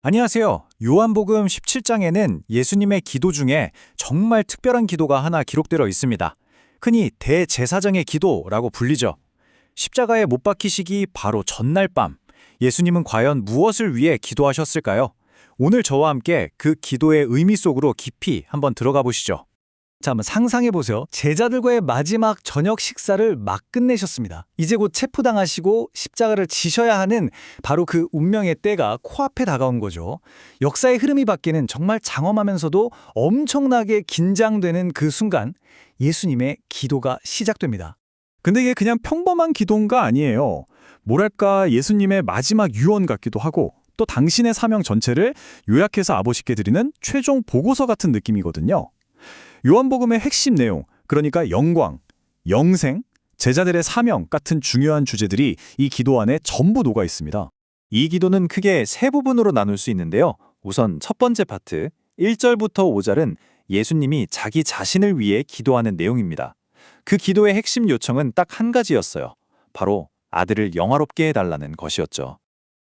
안녕하세요. 요한복음 17장에는 예수님의 기도 중에 정말 특별한 기도가 하나 기록되어 있습니다. 흔히 대제사장의 기도라고 불리죠. 십자가에 못 박히시기 바로 전날 밤, 예수님은 과연 무엇을 위해 기도하셨을까요? 오늘 저와 함께 그 기도의 의미 속으로 깊이 한번 들어가 보시죠. 자, 한번 상상해 보세요. 제자들과의 마지막 저녁 식사를 막 끝내셨습니다. 이제 곧 체포당하시고 십자가를 지셔야 하는 바로 그 운명의 때가 코앞에 다가온 거죠. 역사의 흐름이 바뀌는 정말 장엄하면서도 엄청나게 긴장되는 그 순간 예수님의 기도가 시작됩니다. 근데 이게 그냥 평범한 기도가 아니에요. 뭐랄까 예수님의 마지막 유언 같기도 하고 또 당신의 사명 전체를 요약해서 아버지께 드리는 최종 보고서 같은 느낌이거든요. 요한복음의 핵심 내용, 그러니까 영광, 영생, 제자들의 사명 같은 중요한 주제들이 이 기도 안에 전부 녹아 있습니다. 이 기도는 크게 세 부분으로 나눌 수 있는데요. 우선 첫 번째 파트, 1절부터 5절은 예수님이 자기 자신을 위해 기도하는 내용입니다. 그 기도의 핵심 요청은 딱 한 가지였어요. 바로 아들을 영화롭게 해달라는 것이었죠.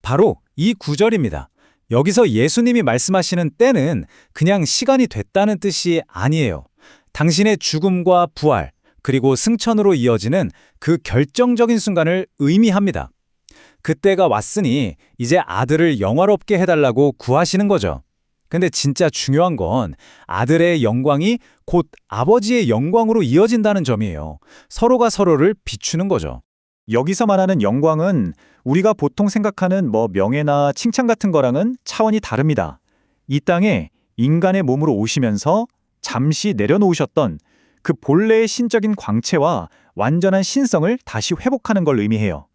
바로 이 구절입니다. 여기서 예수님이 말씀하시는 때는 그냥 시간이 됐다는 뜻이 아니에요. 당신의 죽음과 부활, 그리고 승천으로 이어지는 그 결정적인 순간을 의미합니다. 그때가 왔으니 이제 아들을 영화롭게 해달라고 구하시는 거죠. 근데 진짜 중요한 건 아들의 영광이 곧 아버지의 영광으로 이어진다는 점이에요. 서로가 서로를 비추는 거죠. 여기서 말하는 영광은 우리가 보통 생각하는 명예나 칭찬 같은 거랑은 차원이 다릅니다. 이 땅에 인간의 몸으로 오시면서 잠시 내려놓으셨던 그 본래의 신적인 광채와 완전한 신성을 다시 회복하는 걸 의미해요.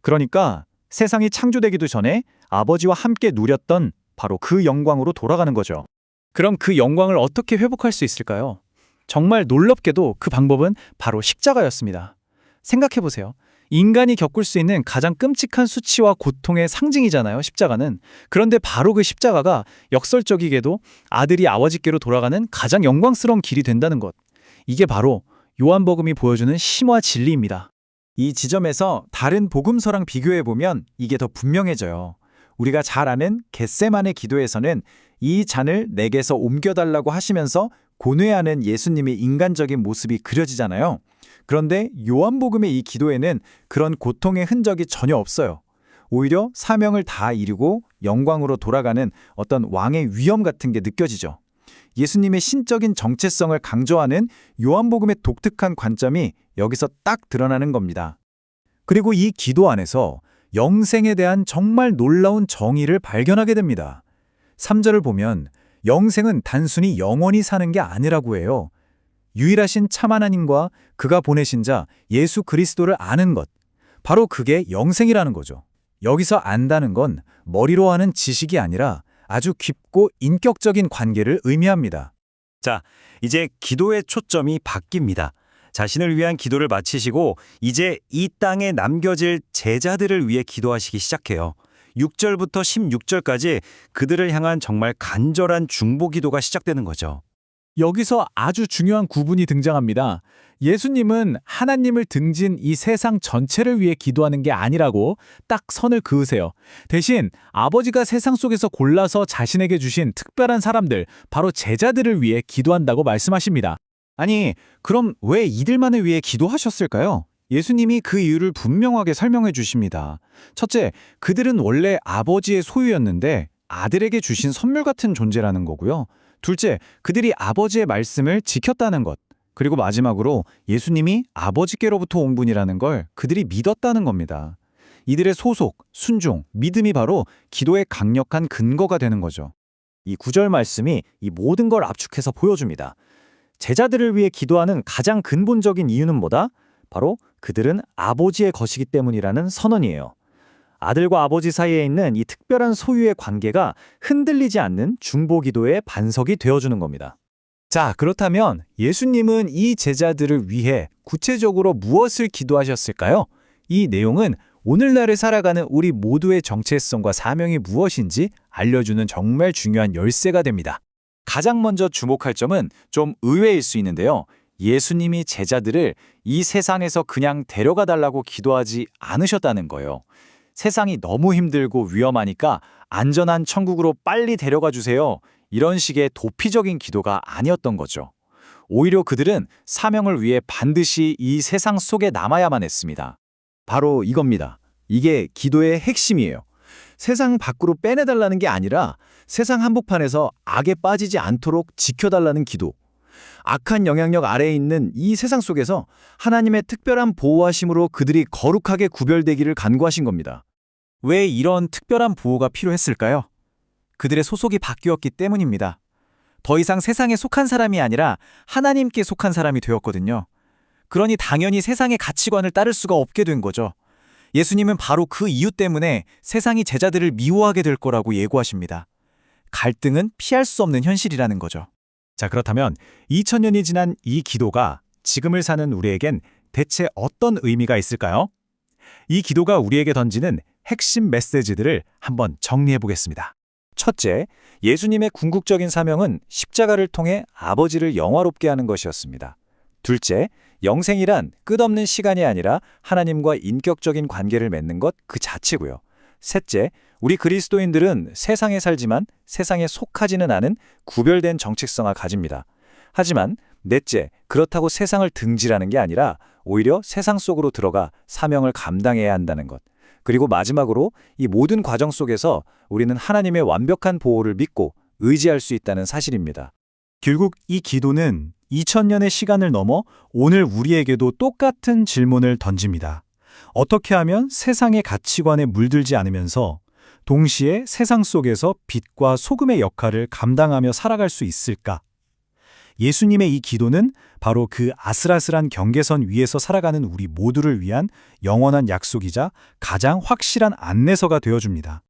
그러니까 세상이 창조되기도 전에 아버지와 함께 누렸던 바로 그 영광으로 돌아가는 거죠. 그럼 그 영광을 어떻게 회복할 수 있을까요? 정말 놀랍게도 그 방법은 바로 십자가였습니다. 생각해보세요. 인간이 겪을 수 있는 가장 끔찍한 수치와 고통의 상징이잖아요, 십자가는. 그런데 바로 그 십자가가 역설적이게도 아들이 아버지께로 돌아가는 가장 영광스러운 길이 된다는 것. 이게 바로 요한복음이 보여주는 심화 진리입니다. 이 지점에서 다른 복음서랑 비교해보면 이게 더 분명해져요. 우리가 잘 아는 겟세마네 기도에서는 이 잔을 내게서 옮겨달라고 하시면서 고뇌하는 예수님의 인간적인 모습이 그려지잖아요. 그런데 요한복음의 이 기도에는 그런 고통의 흔적이 전혀 없어요. 오히려 사명을 다 이루고 영광으로 돌아가는 어떤 왕의 위엄 같은 게 느껴지죠. 예수님의 신적인 정체성을 강조하는 요한복음의 독특한 관점이 여기서 딱 드러나는 겁니다. 그리고 이 기도 안에서 영생에 대한 정말 놀라운 정의를 발견하게 됩니다. 3절을 보면 영생은 단순히 영원히 사는 게 아니라고 해요. 유일하신 참 하나님과 그가 보내신 자 예수 그리스도를 아는 것, 바로 그게 영생이라는 거죠. 여기서 안다는 건 머리로 하는 지식이 아니라 아주 깊고 인격적인 관계를 의미합니다. 자, 이제 기도의 초점이 바뀝니다. 자신을 위한 기도를 마치시고 이제 이 땅에 남겨질 제자들을 위해 기도하시기 시작해요. 6절부터 16절까지 그들을 향한 정말 간절한 중보 기도가 시작되는 거죠. 여기서 아주 중요한 구분이 등장합니다. 예수님은 하나님을 등진 이 세상 전체를 위해 기도하는 게 아니라고 딱 선을 그으세요. 대신 아버지가 세상 속에서 골라서 자신에게 주신 특별한 사람들, 바로 제자들을 위해 기도한다고 말씀하십니다. 아니, 그럼 왜 이들만을 위해 기도하셨을까요? 예수님이 그 이유를 분명하게 설명해 주십니다. 첫째, 그들은 원래 아버지의 소유였는데 아들에게 주신 선물 같은 존재라는 거고요. 둘째, 그들이 아버지의 말씀을 지켰다는 것. 그리고 마지막으로 예수님이 아버지께로부터 온 분이라는 걸 그들이 믿었다는 겁니다. 이들의 소속, 순종, 믿음이 바로 기도의 강력한 근거가 되는 거죠. 이 구절 말씀이 이 모든 걸 압축해서 보여줍니다. 제자들을 위해 기도하는 가장 근본적인 이유는 뭐다? 바로 그들은 아버지의 것이기 때문이라는 선언이에요. 아들과 아버지 사이에 있는 이 특별한 소유의 관계가 흔들리지 않는 중보기도의 반석이 되어주는 겁니다. 자, 그렇다면 예수님은 이 제자들을 위해 구체적으로 무엇을 기도하셨을까요? 이 내용은 오늘날을 살아가는 우리 모두의 정체성과 사명이 무엇인지 알려주는 정말 중요한 열쇠가 됩니다. 가장 먼저 주목할 점은 좀 의외일 수 있는데요. 예수님이 제자들을 이 세상에서 그냥 데려가 달라고 기도하지 않으셨다는 거예요. 세상이 너무 힘들고 위험하니까 안전한 천국으로 빨리 데려가 주세요. 이런 식의 도피적인 기도가 아니었던 거죠. 오히려 그들은 사명을 위해 반드시 이 세상 속에 남아야만 했습니다. 바로 이겁니다. 이게 기도의 핵심이에요. 세상 밖으로 빼내달라는 게 아니라 세상 한복판에서 악에 빠지지 않도록 지켜달라는 기도. 악한 영향력 아래에 있는 이 세상 속에서 하나님의 특별한 보호하심으로 그들이 거룩하게 구별되기를 간구하신 겁니다. 왜 이런 특별한 보호가 필요했을까요? 그들의 소속이 바뀌었기 때문입니다. 더 이상 세상에 속한 사람이 아니라 하나님께 속한 사람이 되었거든요. 그러니 당연히 세상의 가치관을 따를 수가 없게 된 거죠. 예수님은 바로 그 이유 때문에 세상이 제자들을 미워하게 될 거라고 예고하십니다. 갈등은 피할 수 없는 현실이라는 거죠. 자, 그렇다면 2000년이 지난 이 기도가 지금을 사는 우리에겐 대체 어떤 의미가 있을까요? 이 기도가 우리에게 던지는 핵심 메시지들을 한번 정리해 보겠습니다. 첫째, 예수님의 궁극적인 사명은 십자가를 통해 아버지를 영화롭게 하는 것이었습니다. 둘째, 영생이란 끝없는 시간이 아니라 하나님과 인격적인 관계를 맺는 것 그 자체고요. 셋째, 우리 그리스도인들은 세상에 살지만 세상에 속하지는 않은 구별된 정체성을 가집니다. 하지만 넷째, 그렇다고 세상을 등지라는 게 아니라 오히려 세상 속으로 들어가 사명을 감당해야 한다는 것. 그리고 마지막으로 이 모든 과정 속에서 우리는 하나님의 완벽한 보호를 믿고 의지할 수 있다는 사실입니다. 결국 이 기도는 2000년의 시간을 넘어 오늘 우리에게도 똑같은 질문을 던집니다. 어떻게 하면 세상의 가치관에 물들지 않으면서 동시에 세상 속에서 빛과 소금의 역할을 감당하며 살아갈 수 있을까? 예수님의 이 기도는 바로 그 아슬아슬한 경계선 위에서 살아가는 우리 모두를 위한 영원한 약속이자 가장 확실한 안내서가 되어줍니다.